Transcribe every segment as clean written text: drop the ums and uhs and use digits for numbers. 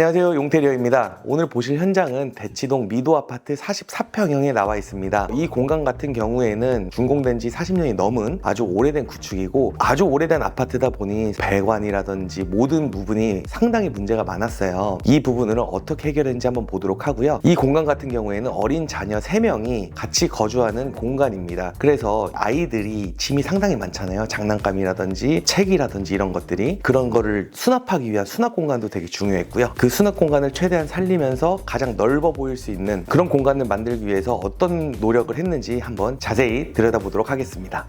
안녕하세요, 용태리어입니다. 오늘 보실 현장은 대치동 미도 아파트 44평형에 나와 있습니다. 이 공간 같은 경우에는 준공된 지 40년이 넘은 아주 오래된 구축이고 아주 오래된 아파트다 보니 배관이라든지 모든 부분이 상당히 문제가 많았어요. 이 부분을 어떻게 해결했는지 한번 보도록 하고요. 이 공간 같은 경우에는 어린 자녀 3명이 같이 거주하는 공간입니다. 그래서 아이들이 짐이 상당히 많잖아요. 장난감이라든지 책이라든지 이런 것들이. 그런 거를 수납하기 위한 수납 공간도 되게 중요했고요. 그 수납 공간을 최대한 살리면서 가장 넓어 보일 수 있는 그런 공간을 만들기 위해서 어떤 노력을 했는지 한번 자세히 들여다보도록 하겠습니다.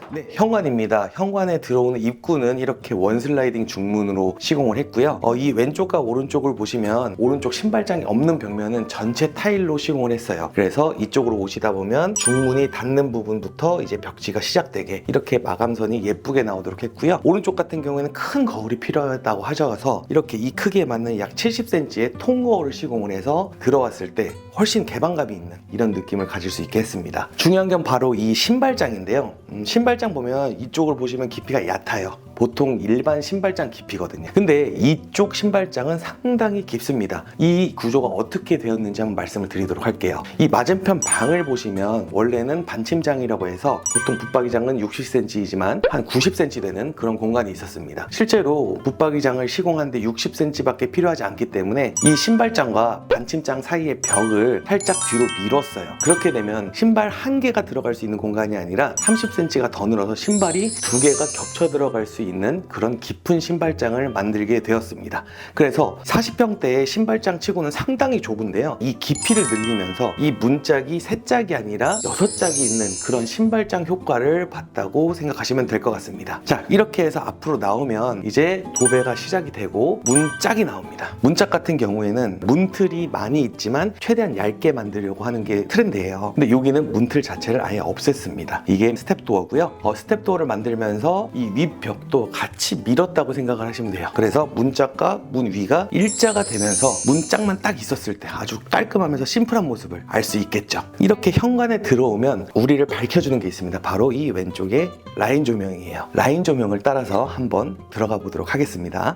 네, 현관입니다. 현관에 들어오는 입구는 이렇게 원슬라이딩 중문으로 시공을 했고요. 이 왼쪽과 오른쪽을 보시면 오른쪽 신발장이 없는 벽면은 전체 타일로 시공을 했어요. 그래서 이쪽으로 오시다 보면 중문이 닿는 부분부터 이제 벽지가 시작되게 이렇게 마감선이 예쁘게 나오도록 했고요. 오른쪽 같은 경우에는 큰 거울이 필요하다고 하셔서 이렇게 이 크기에 맞는 약 70cm의 통거울을 시공을 해서 들어왔을 때 훨씬 개방감이 있는 이런 느낌을 가질 수 있게 했습니다. 중요한 건 바로 이 신발장인데요. 신발장 보면 이쪽을 보시면 깊이가 얕아요. 보통 일반 신발장 깊이거든요. 근데 이쪽 신발장은 상당히 깊습니다. 이 구조가 어떻게 되었는지 한번 말씀을 드리도록 할게요. 이 맞은편 방을 보시면 원래는 반침장이라고 해서 보통 붙박이장은 60cm이지만 한 90cm 되는 그런 공간이 있었습니다. 실제로 붙박이장을 시공하는데 60cm밖에 필요하지 않기 때문에 이 신발장과 반침장 사이의 벽을 살짝 뒤로 밀었어요. 그렇게 되면 신발 한 개가 들어갈 수 있는 공간이 아니라 30cm가 더 늘어서 신발이 2개가 겹쳐 들어갈 수 있는 그런 깊은 신발장을 만들게 되었습니다. 그래서 40평대의 신발장 치고는 상당히 좁은데요. 이 깊이를 늘리면서 이 문짝이 3짝이 아니라 6짝이 있는 그런 신발장 효과를 봤다고 생각하시면 될 것 같습니다. 자, 이렇게 해서 앞으로 나오면 이제 도배가 시작이 되고 문짝이 나옵니다. 문짝 같은 경우에는 문틀이 많이 있지만 최대한 얇게 만들려고 하는 게 트렌드예요. 근데 여기는 문틀 자체를 아예 없앴습니다. 이게 스텝도어고요. 스텝도어를 만들면서 이 윗벽도 같이 밀었다고 생각을 하시면 돼요. 그래서 문짝과 문 위가 일자가 되면서 문짝만 딱 있었을 때 아주 깔끔하면서 심플한 모습을 알 수 있겠죠. 이렇게 현관에 들어오면 우리를 밝혀주는 게 있습니다. 바로 이 왼쪽에 라인 조명이에요. 라인 조명을 따라서 한번 들어가 보도록 하겠습니다.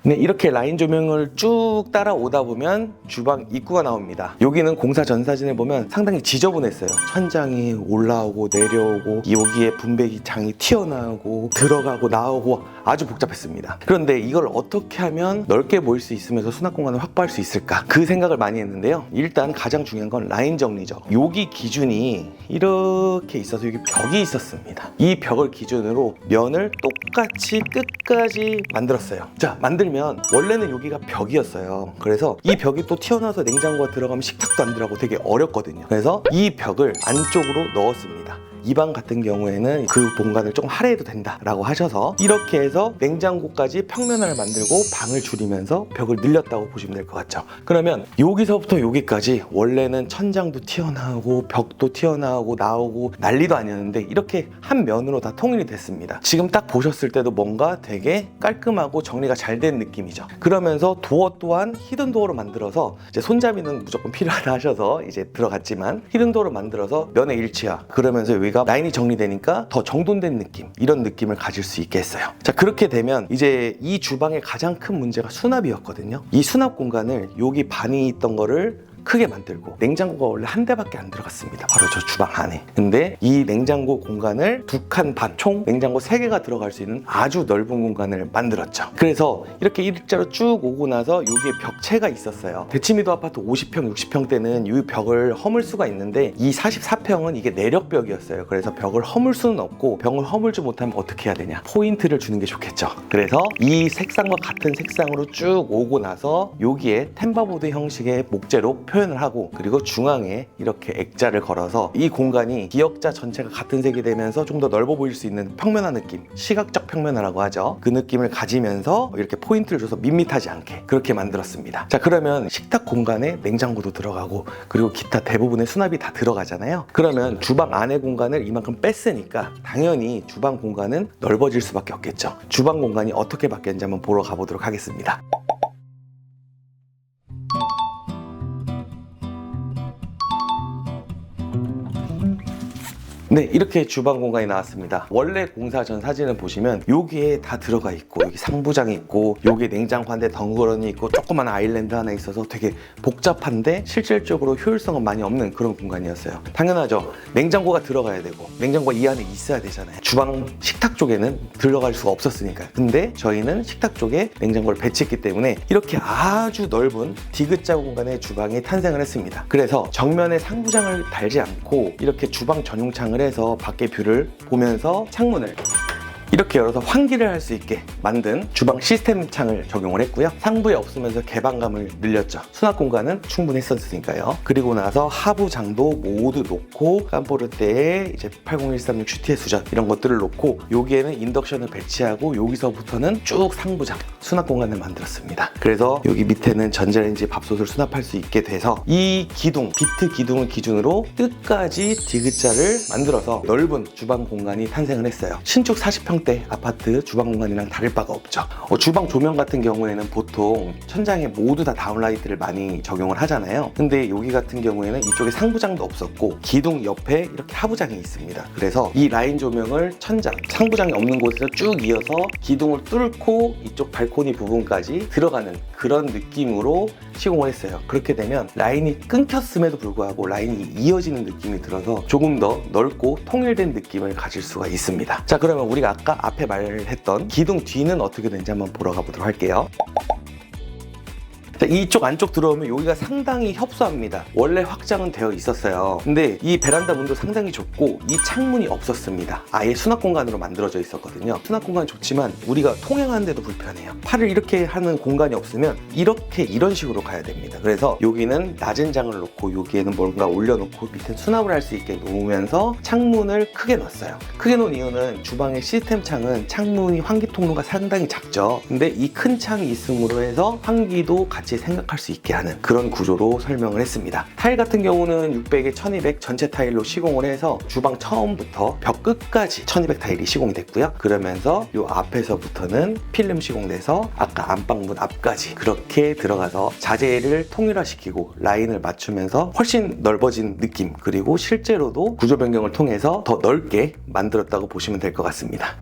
네, 이렇게 라인 조명을 쭉 따라오다 보면 주방 입구가 나옵니다. 여기는 공사 전 사진을 보면 상당히 지저분했어요. 천장이 올라오고 내려오고 여기에 분배기장이 튀어나오고 들어가고 나오고 아주 복잡했습니다. 그런데 이걸 어떻게 하면 넓게 보일 수 있으면서 수납 공간을 확보할 수 있을까? 그 생각을 많이 했는데요. 일단 가장 중요한 건 라인 정리죠. 여기 기준이 이렇게 있어서 여기 벽이 있었습니다. 이 벽을 기준으로 면을 똑같이 끝까지 만들었어요. 자, 만들면 원래는 여기가 벽이었어요. 그래서 이 벽이 또 튀어나와서 냉장고가 들어가면 식탁도 안 들어가고 되게 어렵거든요. 그래서 이 벽을 안쪽으로 넣었습니다. 이 방 같은 경우에는 그 공간을 조금 할애해도 된다라고 하셔서 이렇게 해서 냉장고까지 평면화를 만들고 방을 줄이면서 벽을 늘렸다고 보시면 될 것 같죠. 그러면 여기서부터 여기까지 원래는 천장도 튀어나오고 벽도 튀어나오고 나오고 난리도 아니었는데 이렇게 한 면으로 다 통일이 됐습니다. 지금 딱 보셨을 때도 뭔가 되게 깔끔하고 정리가 잘 된 느낌이죠. 그러면서 도어 또한 히든 도어로 만들어서 이제 손잡이는 무조건 필요하다 하셔서 이제 들어갔지만 히든 도어로 만들어서 면의 일치화, 그러면서 여기가 라인이 정리되니까 더 정돈된 느낌, 이런 느낌을 가질 수 있겠어요. 자, 그렇게 되면 이제 이 주방의 가장 큰 문제가 수납이었거든요. 이 수납 공간을 여기 반이 있던 거를 크게 만들고 냉장고가 원래 한 대밖에 안 들어갔습니다. 바로 저 주방 안에. 근데 이 냉장고 공간을 2칸 반, 총 냉장고 3개가 들어갈 수 있는 아주 넓은 공간을 만들었죠. 그래서 이렇게 일자로 쭉 오고 나서 여기에 벽체가 있었어요. 대치미도 아파트 50평, 60평 대는 이 벽을 허물 수가 있는데 이 44평은 이게 내력벽이었어요. 그래서 벽을 허물 수는 없고 벽을 허물지 못하면 어떻게 해야 되냐? 포인트를 주는 게 좋겠죠. 그래서 이 색상과 같은 색상으로 쭉 오고 나서 여기에 템바보드 형식의 목재로 표현을 하고, 그리고 중앙에 이렇게 액자를 걸어서 이 공간이 기역자 전체가 같은 색이 되면서 좀 더 넓어 보일 수 있는 평면화 느낌, 시각적 평면화라고 하죠. 그 느낌을 가지면서 이렇게 포인트를 줘서 밋밋하지 않게 그렇게 만들었습니다. 자, 그러면 식탁 공간에 냉장고도 들어가고 그리고 기타 대부분의 수납이 다 들어가잖아요. 그러면 주방 안의 공간을 이만큼 뺐으니까 당연히 주방 공간은 넓어질 수밖에 없겠죠. 주방 공간이 어떻게 바뀌었는지 한번 보러 가보도록 하겠습니다. 네, 이렇게 주방 공간이 나왔습니다. 원래 공사 전 사진을 보시면 여기에 다 들어가 있고, 여기 상부장이 있고, 여기 냉장고 한 대 덩그러니 있고, 조그만 아일랜드 하나 있어서 되게 복잡한데 실질적으로 효율성은 많이 없는 그런 공간이었어요. 당연하죠. 냉장고가 들어가야 되고 냉장고가 이 안에 있어야 되잖아요. 주방 식탁 쪽에는 들어갈 수가 없었으니까. 근데 저희는 식탁 쪽에 냉장고를 배치했기 때문에 이렇게 아주 넓은 디귿자 공간의 주방이 탄생을 했습니다. 그래서 정면에 상부장을 달지 않고 이렇게 주방 전용창을 해서 밖의 뷰를 보면서 창문을 이렇게 열어서 환기를 할 수 있게 만든 주방 시스템 창을 적용을 했고요. 상부에 없으면서 개방감을 늘렸죠. 수납 공간은 충분했었으니까요. 그리고 나서 하부장도 모두 놓고 깜포르테에 이제 80136 GTS 수전 이런 것들을 놓고 여기에는 인덕션을 배치하고 여기서부터는 쭉 상부장 수납 공간을 만들었습니다. 그래서 여기 밑에는 전자레인지 밥솥을 수납할 수 있게 돼서 이 기둥, 비트 기둥을 기준으로 끝까지 디귿자를 만들어서 넓은 주방 공간이 탄생을 했어요. 신축 40평 대 아파트 주방 공간이랑 다를 바가 없죠. 주방 조명 같은 경우에는 보통 천장에 모두 다 다운라이트를 많이 적용을 하잖아요. 근데 여기 같은 경우에는 이쪽에 상부장도 없었고 기둥 옆에 이렇게 하부장이 있습니다. 그래서 이 라인 조명을 천장, 상부장이 없는 곳에서 쭉 이어서 기둥을 뚫고 이쪽 발코니 부분까지 들어가는 그런 느낌으로 시공을 했어요. 그렇게 되면 라인이 끊겼음에도 불구하고 라인이 이어지는 느낌이 들어서 조금 더 넓고 통일된 느낌을 가질 수가 있습니다. 자, 그러면 우리가 아까 앞에 말했던 기둥 뒤는 어떻게 되는지 한번 보러 가보도록 할게요. 자, 이쪽 안쪽 들어오면 여기가 상당히 협소합니다. 원래 확장은 되어 있었어요. 근데 이 베란다 문도 상당히 좁고 이 창문이 없었습니다. 아예 수납 공간으로 만들어져 있었거든요. 수납 공간이 좋지만 우리가 통행하는데도 불편해요. 팔을 이렇게 하는 공간이 없으면 이런 식으로 가야 됩니다. 그래서 여기는 낮은 장을 놓고 여기에는 뭔가 올려놓고 밑에 수납을 할 수 있게 놓으면서 창문을 크게 넣었어요. 크게 놓은 이유는 주방의 시스템 창은 창문이 환기 통로가 상당히 작죠. 근데 이 큰 창이 있음으로 해서 환기도 같이 생각할 수 있게 하는 그런 구조로 설명을 했습니다. 타일 같은 경우는 600에 1200 전체 타일로 시공을 해서 주방 처음부터 벽 끝까지 1200 타일이 시공이 됐고요. 그러면서 이 앞에서부터는 필름 시공돼서 아까 안방문 앞까지 그렇게 들어가서 자재를 통일화시키고 라인을 맞추면서 훨씬 넓어진 느낌, 그리고 실제로도 구조 변경을 통해서 더 넓게 만들었다고 보시면 될 것 같습니다.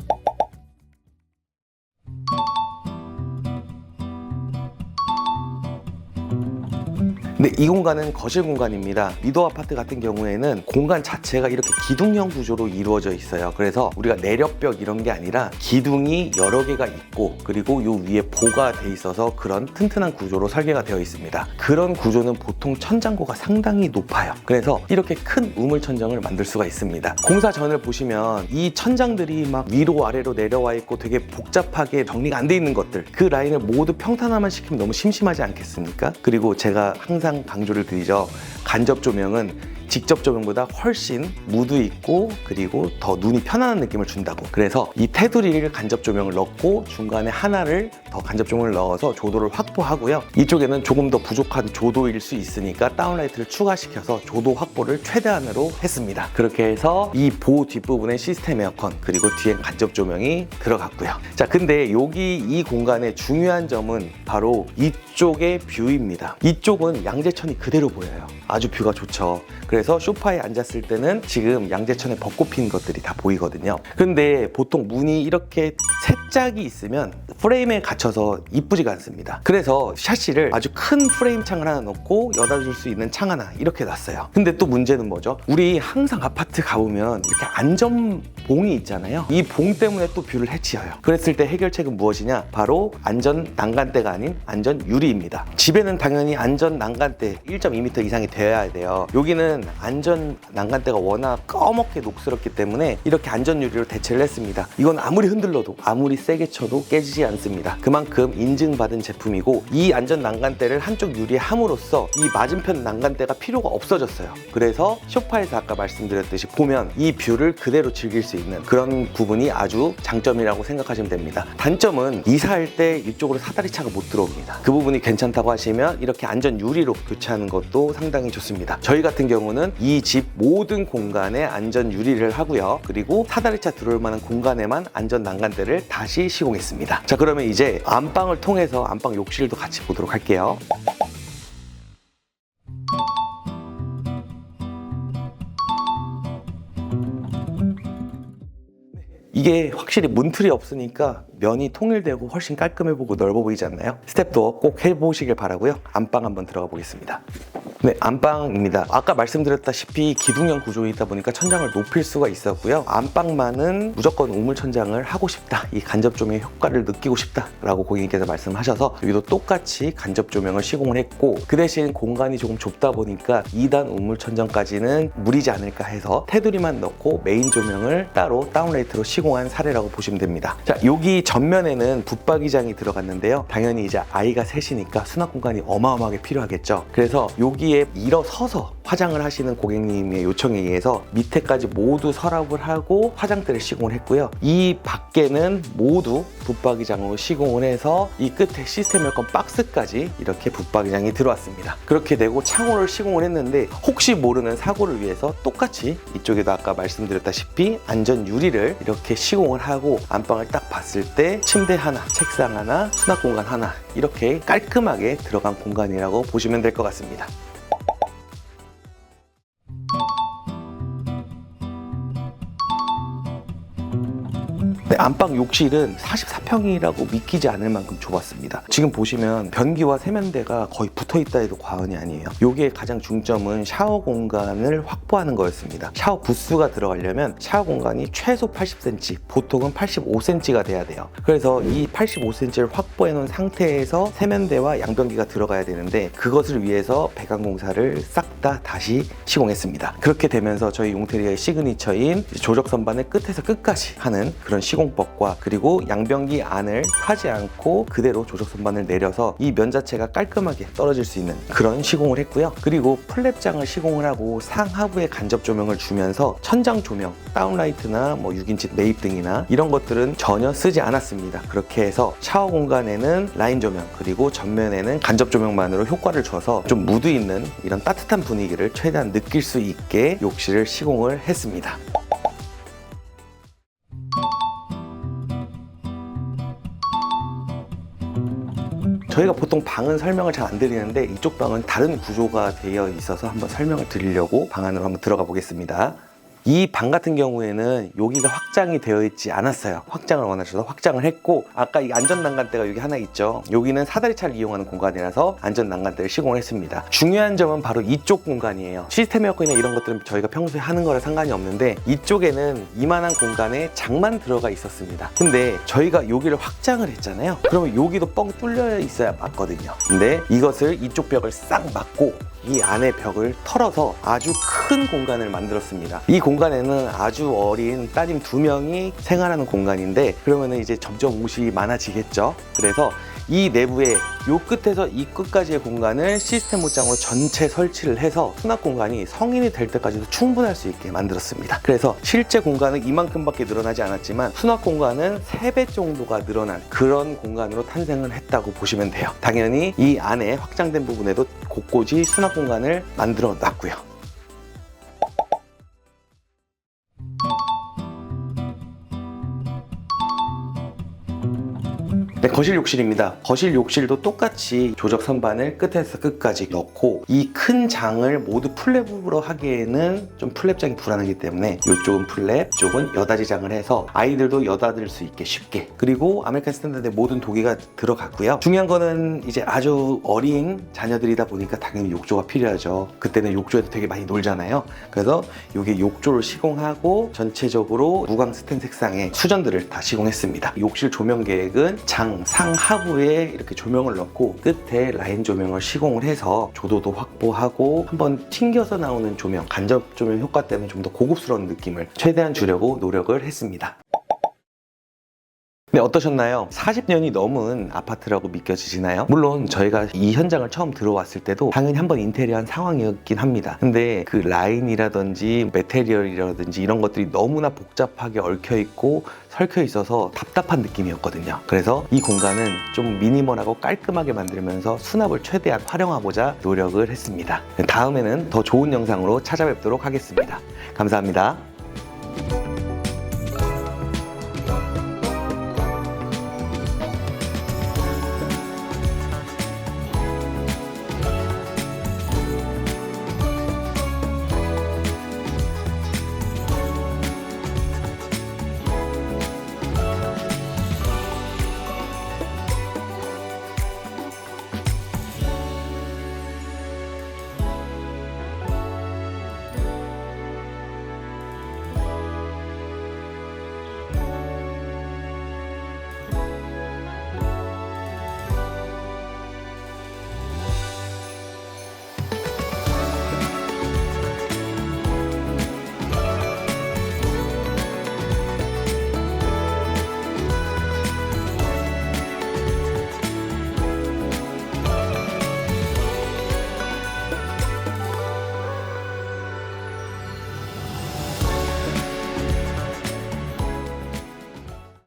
근데 이 공간은 거실 공간입니다. 미도 아파트 같은 경우에는 공간 자체가 이렇게 기둥형 구조로 이루어져 있어요. 그래서 우리가 내력벽 이런 게 아니라 기둥이 여러 개가 있고 그리고 요 위에 보가 돼 있어서 그런 튼튼한 구조로 설계가 되어 있습니다. 그런 구조는 보통 천장고가 상당히 높아요. 그래서 이렇게 큰 우물 천장을 만들 수가 있습니다. 공사 전을 보시면 이 천장들이 막 위로 아래로 내려와 있고 되게 복잡하게 정리가 안 돼 있는 것들, 그 라인을 모두 평탄화만 시키면 너무 심심하지 않겠습니까? 그리고 제가 항상 강조를 드리죠. 간접 조명은 직접 조명보다 훨씬 무드 있고 그리고 더 눈이 편안한 느낌을 준다고. 그래서 이 테두리를 간접 조명을 넣고 중간에 하나를 더 간접 조명을 넣어서 조도를 확보하고요. 이쪽에는 조금 더 부족한 조도일 수 있으니까 다운라이트를 추가시켜서 조도 확보를 최대한으로 했습니다. 그렇게 해서 이 보 뒷부분에 시스템 에어컨 그리고 뒤엔 간접 조명이 들어갔고요. 자, 근데 여기 이 공간의 중요한 점은 바로 이쪽의 뷰입니다. 이쪽은 양재천이 그대로 보여요. 아주 뷰가 좋죠. 그래서 소파에 앉았을 때는 지금 양재천에 벚꽃 핀 것들이 다 보이거든요. 근데 보통 문이 이렇게 세 짝이 있으면 프레임에 갇혀서 이쁘지가 않습니다. 그래서 샤시를 아주 큰 프레임 창을 하나 넣고 여닫을 수 있는 창 하나 이렇게 놨어요. 근데 또 문제는 뭐죠? 우리 항상 아파트 가보면 이렇게 안전봉이 있잖아요. 이 봉 때문에 또 뷰를 해치어요. 그랬을 때 해결책은 무엇이냐? 바로 안전 난간대가 아닌 안전 유리입니다. 집에는 당연히 안전 난간대 1.2m 이상이 되어야 돼요. 여기는 안전 난간대가 워낙 꺼멓게 녹슬었기 때문에 이렇게 안전 유리로 대체를 했습니다. 이건 아무리 흔들러도 아무리 세게 쳐도 깨지지 않습니다. 그만큼 인증받은 제품이고 이 안전 난간대를 한쪽 유리에 함으로써 이 맞은편 난간대가 필요가 없어졌어요. 그래서 소파에서 아까 말씀드렸듯이 보면 이 뷰를 그대로 즐길 수 있는 그런 부분이 아주 장점이라고 생각하시면 됩니다. 단점은 이사할 때 이쪽으로 사다리차가 못 들어옵니다. 그 부분이 괜찮다고 하시면 이렇게 안전 유리로 교체하는 것도 상당히 좋습니다. 저희 같은 경우는 이 집 모든 공간에 안전 유리를 하고요. 그리고 사다리차 들어올 만한 공간에만 안전 난간대를 다시 시공했습니다. 자, 그러면 이제 안방을 통해서 안방 욕실도 같이 보도록 할게요. 이게 확실히 문틀이 없으니까 면이 통일되고 훨씬 깔끔해 보고 넓어 보이지 않나요? 스텝도 꼭 해보시길 바라고요. 안방 한번 들어가 보겠습니다. 네, 안방입니다. 아까 말씀드렸다시피 기둥형 구조이다 보니까 천장을 높일 수가 있었고요. 안방만은 무조건 우물 천장을 하고 싶다, 이 간접 조명의 효과를 느끼고 싶다 라고 고객님께서 말씀하셔서 여기도 똑같이 간접 조명을 시공을 했고, 그 대신 공간이 조금 좁다 보니까 2단 우물 천장까지는 무리지 않을까 해서 테두리만 넣고 메인 조명을 따로 다운라이트로 시공한 사례라고 보시면 됩니다. 자, 여기 전면에는 붙박이장이 들어갔는데요. 당연히 이제 아이가 셋이니까 수납 공간이 어마어마하게 필요하겠죠. 그래서 여기에 일어서서 화장을 하시는 고객님의 요청에 의해서 밑에까지 모두 서랍을 하고 화장대를 시공을 했고요. 이 밖에는 모두 붙박이장으로 시공을 해서 이 끝에 시스템 에어컨 박스까지 이렇게 붙박이장이 들어왔습니다. 그렇게 되고 창호를 시공을 했는데 혹시 모르는 사고를 위해서 똑같이 이쪽에도 아까 말씀드렸다시피 안전 유리를 이렇게 시공을 하고 안방을 딱 봤을 때 침대 하나, 책상 하나, 수납 공간 하나 이렇게 깔끔하게 들어간 공간이라고 보시면 될 것 같습니다. 네, 안방 욕실은 44평이라고 믿기지 않을 만큼 좁았습니다. 지금 보시면 변기와 세면대가 거의 붙어있다 해도 과언이 아니에요. 여기에 가장 중점은 샤워 공간을 확보하는 거였습니다. 샤워 부스가 들어가려면 샤워 공간이 최소 80cm, 보통은 85cm가 돼야 돼요. 그래서 이 85cm를 확보해 놓은 상태에서 세면대와 양변기가 들어가야 되는데, 그것을 위해서 배관 공사를 싹 다 다시 시공했습니다. 그렇게 되면서 저희 용테리어의 시그니처인 조적 선반을 끝에서 끝까지 하는 그런 시공법과, 그리고 양변기 안을 파지 않고 그대로 조적 선반을 내려서 이 면 자체가 깔끔하게 떨어질 수 있는 그런 시공을 했고요. 그리고 플랩장을 시공을 하고 상하부에 간접 조명을 주면서 천장 조명, 다운라이트나 6인치 매입 등이나 이런 것들은 전혀 쓰지 않았습니다. 그렇게 해서 샤워 공간에는 라인 조명, 그리고 전면에는 간접 조명만으로 효과를 줘서 좀 무드 있는 이런 따뜻한 분위기를 최대한 느낄 수 있게 욕실을 시공을 했습니다. 저희가 보통 방은 설명을 잘 안 드리는데 이쪽 방은 다른 구조가 되어 있어서 한번 설명을 드리려고 방 안으로 한번 들어가 보겠습니다. 이 방 같은 경우에는 여기가 확장이 되어 있지 않았어요. 확장을 원하셔서 확장을 했고, 아까 이 안전 난간대가 여기 하나 있죠. 여기는 사다리차를 이용하는 공간이라서 안전 난간대를 시공을 했습니다. 중요한 점은 바로 이쪽 공간이에요. 시스템 에어컨이나 이런 것들은 저희가 평소에 하는 거랑 상관이 없는데, 이쪽에는 이만한 공간에 장만 들어가 있었습니다. 근데 저희가 여기를 확장을 했잖아요. 그러면 여기도 뻥 뚫려 있어야 맞거든요. 근데 이것을 이쪽 벽을 싹 막고 이 안에 벽을 털어서 아주 큰 공간을 만들었습니다. 이 공간에는 아주 어린 따님 2명이 생활하는 공간인데, 그러면 이제 점점 옷이 많아지겠죠. 그래서 이 내부에 요 끝에서 이 끝까지의 공간을 시스템 옷장으로 전체 설치를 해서 수납 공간이 성인이 될 때까지도 충분할 수 있게 만들었습니다. 그래서 실제 공간은 이만큼밖에 늘어나지 않았지만 수납 공간은 3배 정도가 늘어난 그런 공간으로 탄생을 했다고 보시면 돼요. 당연히 이 안에 확장된 부분에도 곳곳이 수납 공간을 만들어 놨고요. 네, 거실 욕실입니다. 거실 욕실도 똑같이 조적 선반을 끝에서 끝까지 넣고, 이 큰 장을 모두 플랩으로 하기에는 좀 플랩장이 불안하기 때문에 이쪽은 플랩, 이쪽은 여닫이 장을 해서 아이들도 여닫을 수 있게 쉽게, 그리고 아메리칸 스탠다드의 모든 도기가 들어갔고요. 중요한 거는 이제 아주 어린 자녀들이다 보니까 당연히 욕조가 필요하죠. 그때는 욕조에도 되게 많이 놀잖아요. 그래서 여기 욕조를 시공하고 전체적으로 무광 스텐 색상의 수전들을 다 시공했습니다. 욕실 조명 계획은 장 상하부에 이렇게 조명을 넣고 끝에 라인 조명을 시공을 해서 조도도 확보하고, 한번 튕겨서 나오는 조명, 간접 조명 효과 때문에 좀 더 고급스러운 느낌을 최대한 주려고 노력을 했습니다. 네, 어떠셨나요? 40년이 넘은 아파트라고 믿겨지시나요? 물론 저희가 이 현장을 처음 들어왔을 때도 당연히 한번 인테리어한 상황이었긴 합니다. 근데 그 라인이라든지 매테리얼이라든지 이런 것들이 너무나 복잡하게 얽혀있고 설켜 있어서 답답한 느낌이었거든요. 그래서 이 공간은 좀 미니멀하고 깔끔하게 만들면서 수납을 최대한 활용하고자 노력을 했습니다. 다음에는 더 좋은 영상으로 찾아뵙도록 하겠습니다. 감사합니다.